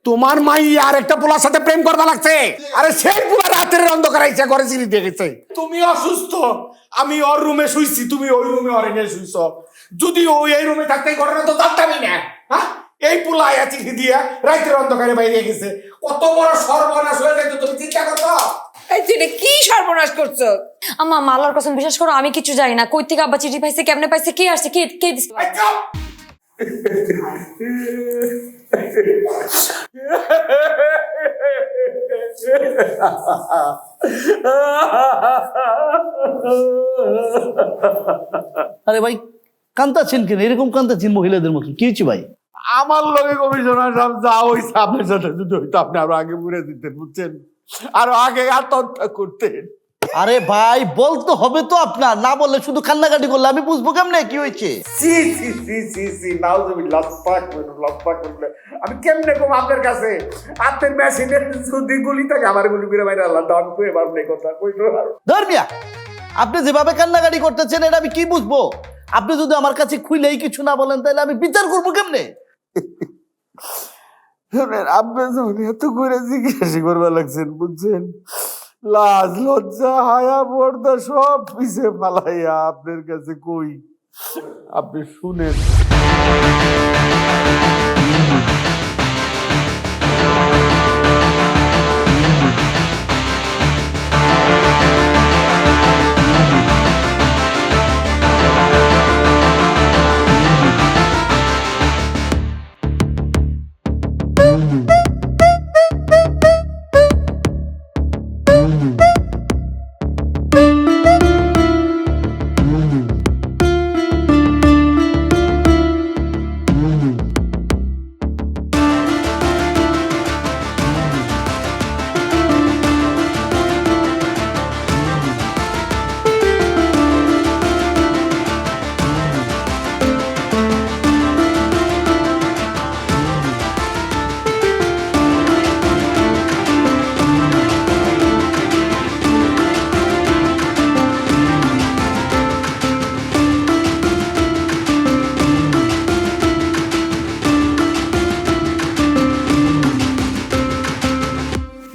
তোমার মাই আর একটা পোলার সাথে প্রেম করবা লাগছে। আরে সেই পোলা রাতের অন্ধকার আইসা ঘরে চিনি দেখেছে। তুমি অসুস্থ, আমি ওর রুমে শুইছি, তুমি ওই রুমে ওর এনে শুইছ। যদি ওই এই রুমে থাকতে ঘটনা তো জানতামই না। হ্যাঁ, এই পোলা আয়া চিঠি দিয়া রাতের অন্ধকারে বাইরে গেছে। কত বড় সর্বনাশ হয়ে যেত তুমি চিন্তা করতো? এই তুই এটা কি সর্বনাশ করছো? আম্মা আল্লাহর কসম বিশ্বাস করো, আমি কিছু জানি না। কই থেকে আব্বা চিঠি পাইছে, কেমনে পাইছে, কে আসছে, কে কে দিছে? এই চুপ! আরে ভাই কান্দাছেন কেন? এরকম কান্দাছেন মহিলাদের মতো, কি হয়েছে ভাই? আমার লগে কমিশনার সাহেব যা হইছে আপনার সাথে যদি হইতো আপনি আরো আগে পুরে দিতেন, বুঝছেন? আরো আগে আত্মহত্যা করতেন। আরে ভাই বলতে হবে তো আপনার, না বললে শুধু কান্নাকাটি করলে আমি বুঝবো কেমনে কি হয়েছে? সি সি সি সি সি নাউজুবিল্লাহ, আস্তাগফিরুল্লাহ। আমি কেমনে কম আপনার কাছে? আপনার মেশিনের যদি গুলি থাকে আমার গুলি করে বাইরে আল্লাহ ডান করে পারবে কথা কইতো। ধর্মিয়া, আপনি যেভাবে কান্নাকাটি করতেছেন এটা আমি কি বুঝবো? আপনি যদি আমার কাছে খুইলেই কিছু না বলেন তাহলে আমি বিচার করবো কেমনে? আপনি যখন এত করে জিজ্ঞাসা করবা লাগছেন, বুঝছেন, লাজ লজ্জা হায়া পর্দা সব পিছে পালাইয়া আপনার কাছে কই, আপনি শুনেন।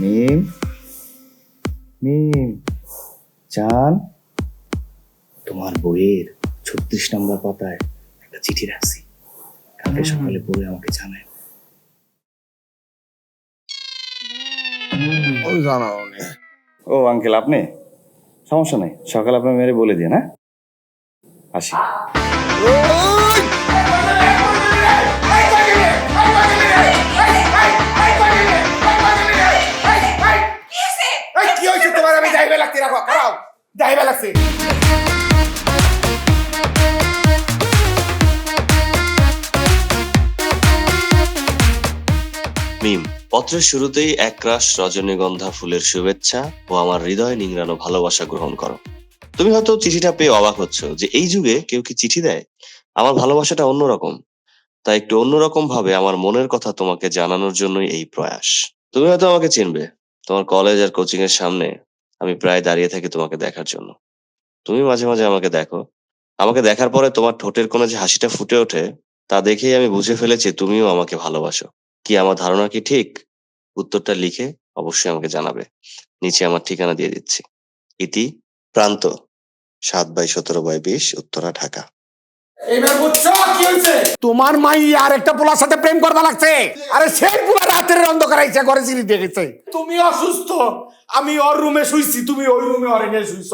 মিম, মিম জান, তোমার বইয়ের 36 নম্বর পাতায় একটা চিঠি রাখছি, কালকে সকালে পড়ে আমাকে জানায়। ও আঙ্কেল, আপনি? সমস্যা নাই, সকালে আপনার মেরে বলে দিয়ে না, আসি। কি হয়েছে তোমার? আমি যাইবে লাগতে রাখো, খারাও যাইবে লাগছে। মিম, পত্রের শুরুতেই একরাশ রজনীগন্ধা ফুলের শুভেচ্ছা ও আমার হৃদয় নিংড়ানো ভালোবাসা গ্রহণ করো। তুমি হয়তো চিঠিটা পেয়ে অবাক হচ্ছ যে এই যুগে কেউ কি চিঠি দেয়। আমার ভালোবাসাটা অন্যরকম, তাই একটু অন্যরকম ভাবে আমার মনের কথা তোমাকে জানানোর জন্যই এই প্রয়াস। তুমি হয়তো আমাকে চিনবে, তোমার কলেজ আর কোচিং এর সামনে আমি প্রায় দাঁড়িয়ে থাকি তোমাকে দেখার জন্য। তুমি মাঝে মাঝে আমাকে দেখো। আমাকে দেখার পরে তোমার ঠোঁটের কোণে যে হাসিটা ফুটে ওঠে, তা দেখেই আমি বুঝে ফেলেছি তুমিও আমাকে ভালোবাসো। কি আমার ধারণা কি ঠিক? উত্তরটা লিখে অবশ্যই আমাকে জানাবে। নিচে আমার ঠিকানা দিয়ে দিচ্ছি। ইতি প্রান্ত, 7/17/20, উত্তরা, ঢাকা। এবার বুঝছো কি হয়েছে? তোমার মাই আর একটা পোলার সাথে প্রেম করবা লাগছে। আরে সেই পোলা রাতের অন্ধকার আইসা ঘরে চিনি দেখেছে। তুমি অসুস্থ, আমি ওর রুমে শুইছি, তুমি ওই রুমে ওর এনে শুইছ।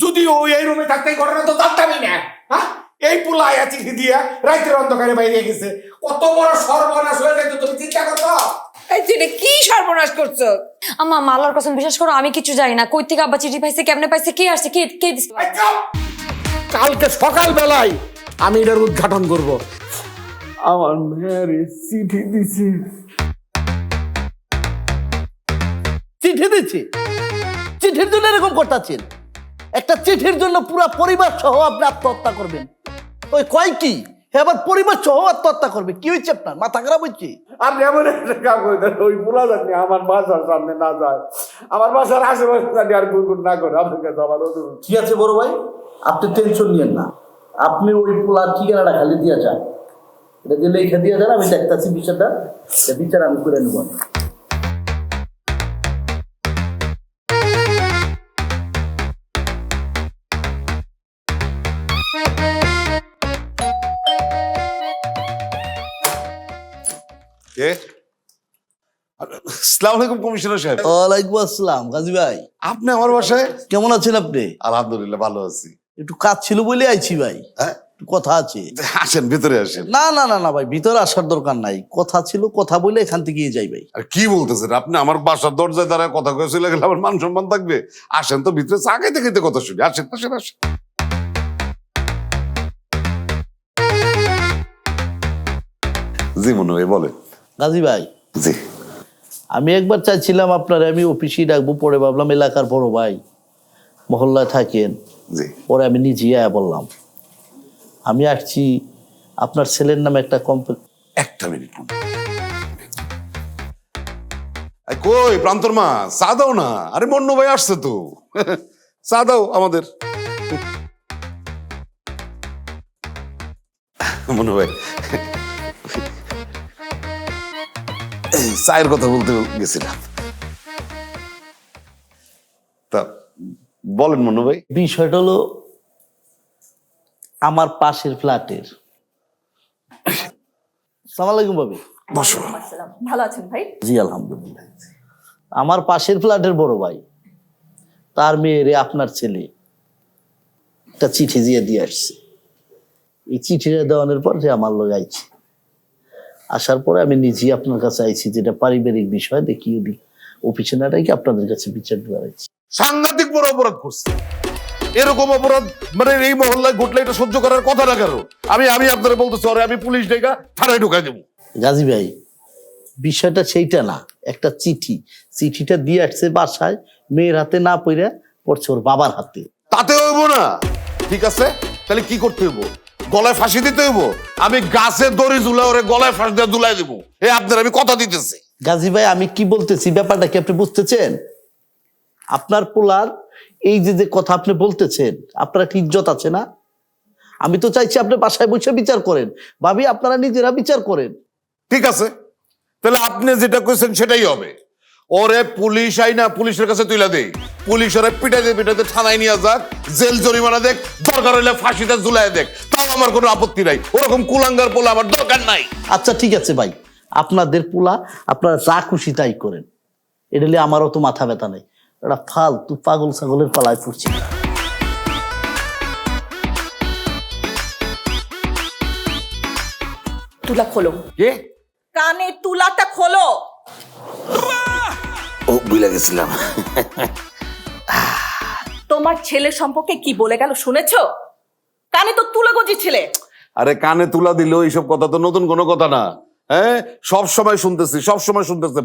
যদি ওই এই রুমে থাকতে ঘটনা তো জানতামই না। হ্যাঁ, এই পোলা আয়া চিঠি দিয়া রাতের অন্ধকারে বাইরে গেছে। কত বড় সর্বনাশ হয়ে যেত তুমি চিন্তা করতো? এই তুই এটা কি সর্বনাশ করছো? আম্মা আল্লাহর কসম বিশ্বাস করো, আমি কিছু জানি না। কই থেকে আব্বা চিঠি পাইছে, কেমনে পাইছে, কে আসছে, কে কে দিছে? এই চুপ! কালকে সকাল বেলায় আমি এটার উদ্ঘাটন করব। আমার মেয়ের চিঠি দিছি। চিঠি দিচ্ছি? চিঠির জন্য এরকম করতেছেন? একটা চিঠির জন্য পুরো পরিবার সহ আপনি আত্মহত্যা করবেন? ওই কয় কি আবার পরিবার সহ আত্মহত্যা করবে? কি হয়েছে আপনার? মাথা খারাপ হচ্ছে? আপনি এমন একটা কাম করে দেন, ওই পোলা জানি আমার বাসার সামনে না যায়, আমার বাসার আশেপাশে জানি আর গুনগুন না করে। আপনার কাছে আমার অনুরোধ। ঠিক আছে বড় ভাই, আপনি টেনশন নিয়েন না, আপনি ওই পোলার ঠিকানাটা খালি দিয়ে যান। এটা যে লেখা দিয়ে দেন, আমি দেখতেছি বিষয়টা, বিচার আমি করে নেব। কে? আসসালামু আলাইকুম কমিশনার সাহেব। ওয়ালাইকুম আসসালাম গাজী ভাই, আপনি আমার বাসায়? কেমন আছেন আপনি? আলহামদুলিল্লাহ ভালো আছি। একটু কাজ ছিল বলে আইছি ভাই, হ্যাঁ একটু কথা আছে। আসেন ভিতরে আসেন। না না না না ভাই, ভিতরে আসার দরকার নাই, কথা ছিল, কথা বলে এখান থেকে যাই ভাই। আর কি বলতেছেন আপনি? আমার বাসার দরজায় দাঁড়ায় কথা কয়ে চলে গেলে আমার মান সম্মান থাকবে? আসেন তো ভিতরে, চা খাইতে খাইতে কথা শুনি। আসেন আসেন আসেন। জি মনে হয় বলেন। গাজী ভাই, জি আমি একবার চাইছিলাম আপনারে আমি অফিসেই ডাকবো, পরে ভাবলাম এলাকার বড় ভাই, মহল্লায় থাকেন, জি পরে আমি নিজেই আয়া বললাম আমি আসছি আপনার ছেলের নামে একটা কমপ্লেন। একটা মিনিট। কই প্রান্তর মা, চা দাও না। আরে মন্নু ভাই আসছে তো, চা দাও আমাদের। মন্নু ভাই চায়ের কথা বলতে গেছিলাম। তা বলেন মন্নু ভাই। বিষয়টা হলো আমার পাশের ফ্ল্যাটের। সালাম আলাইকুম ভাবি। বসো। ভালো আছেন ভাই? জি আলহামদুলিল্লাহ। আমার পাশের ফ্ল্যাটের বড় ভাই, তার মেয়েরে আপনার ছেলে একটা চিঠি দিয়ে আসছে। এই চিঠিটা দেওয়ানোর পর যে আমার লোক আইছে, আসার পরে আমি নিজেই আপনার কাছে আইছি, যেটা পারিবারিক বিষয় দেখিয়ে দিই অফিসে না রেখে আপনাদের কাছে বিচার দিয়ে আইছি। সাংঘাতিক বড় অপরাধ করছে। এরকম অপরাধ মানে এই মহল্লায় ঘটলে এটা সহ্য করার কথা না কেন? আমি আপনারা বলতেছি, আমি পুলিশ ডেকে থানায় ঢুকাই দেবো। গাজী ভাই, বিষয়টা সেইটা না, একটা চিঠিটা দিয়ে আসছে বাসায়, মেয়ের হাতে না পড়ে পড়ছে ওর বাবার হাতে। তাতে হইব না? ঠিক আছে, তাহলে কি করতে হইব? গলায় ফাঁসি দিতে হইব? আমি গাছে দড়ি ঝুলা ওরে গলায় ফাঁসি দিয়ে ঝুলাই দেবো। আপনার আমি কথা দিতেছি। গাজী ভাই, আমি কি বলতেছি ব্যাপারটা কি আপনি বুঝতেছেন? আপনার পোলার এই যে কথা আপনি বলতেছেন, আপনার একটা ইজ্জত আছে না? আমি তো চাইছি আপনি বাসায় বসে বিচার করেন, ভাবি আপনারা নিজেরা বিচার করেন। ঠিক আছে, তাহলে আপনি যেটা কইছেন সেটাই হবে। ওরে পুলিশ আইনা পুলিশের কাছে তুইলা দেই, পুলিশ ওরে পিটাইতে থানায় নিয়ে যাক, জেল জরিমানা দেখ, দরকার হইলে ফাঁসিতে ঝুলাই দেখ, তাও আমার কোনো আপত্তি নাই। ওরকম কুলাঙ্গার পোলা আমার দরকার নাই। আচ্ছা ঠিক আছে ভাই, আপনাদের পোলা আপনারা যা খুশি তাই করেন, এটা নিয়ে আমারও তো মাথা ব্যথা নেই। এটা ফালতু পাগল ছাগলের পালায় পড়ছি। তুলা খোলো। কে? কানে তুলাটা খোলো। ও বুঝলা গেছিলাম। তোমার ছেলে সম্পর্কে কি বলে গেল শুনেছো? কানে তো তুলা গজি ছেলে। আরে কানে তুলা দিল, এইসব কথা তো নতুন কোনো কথা না। হ্যাঁ, সব সময় শুনতেছি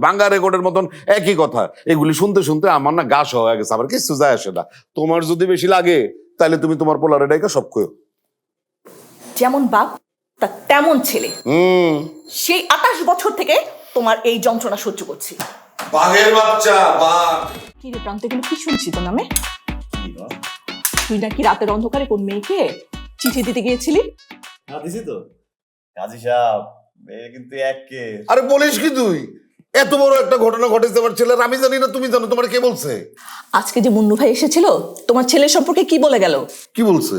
ভাঙ্গা রেকর্ডের মতন একই কথা। এগুলি শুনতে শুনতে আমার না গা সহ হয়ে গেছে, আমার কিছু যায় আসে না। তোমার যদি বেশি লাগে তাহলে তুমি তোমার পোলারে ডাইকা সব কইও। যেমন বাপ তা তেমন ছেলে। সেই 28 বছর থেকে তোমার এই যন্ত্রণা সহ্য করছি। বাঘের বাচ্চা বাঘ। কি রে প্রান্ত, এগুলো কি শুনছি তোর নামে? তুই নাকি রাতের অন্ধকারে কোন মেয়েকে চিঠি দিতে গিয়েছিলি? দিছি তো কাজী সাহেব, মেয়ে কিন্তু এক কেস। আরে বলিস কি তুই? এত বড় একটা ঘটনা ঘটেছে আমার ছেলের, আমি জানি না তুমি জানো? তোমার কে বলছে? আজকে যে মুন্নু ভাই এসেছিল, তোমার ছেলের সম্পর্কে কি বলে গেল? কি বলছে?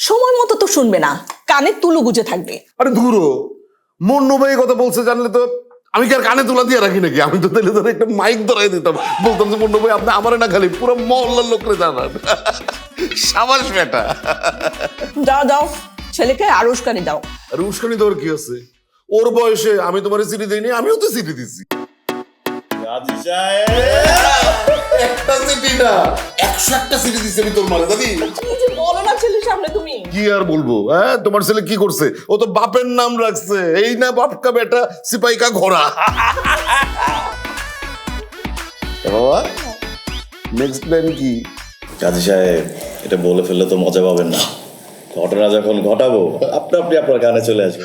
সময় মতো তো শুনবে না, কানে তুলু গুজে থাকবে। আরে ধুরো, মন্নু ভাই কথা বলছে জানলে তো আমি কি আর কানে তুলা দিয়ে রাখি নাকি? আমি তো তাহলে ধরে একটা মাইক ধরাই দিতাম, বলতাম যে মন্নু ভাই আপনি আমারে না খালি পুরো মহল্লার লোকরে জানান। সাবাস বেটা। যাও যাও, ছেলেকে আরো উস্কানি দাও। আর উস্কানি দেওয়ার কি আছে? ওর বয়সে আমি তোমার চিঠি দিইনি, আমিও তো চিঠি দিছি। কাজী সাহেব, একটা চিঠি না, 101টা চিঠি দিছি আমি তোর মারে, জানি? কি যে বলো না ছেলের সামনে তুমি। কি আর বলবো? হ্যাঁ, তোমার ছেলে কি করছে? ও তো বাপের নাম রাখছে, এই না বাপ কা বেটা সিপাহি কা ঘোড়া। বাবা, নেক্সট প্ল্যান কি? কাজী সাহেব, এটা বলে ফেললে তো মজা পাবেন না। ঘটনা যখন ঘটাবো আপনি আপনার কানে চলে আসবে।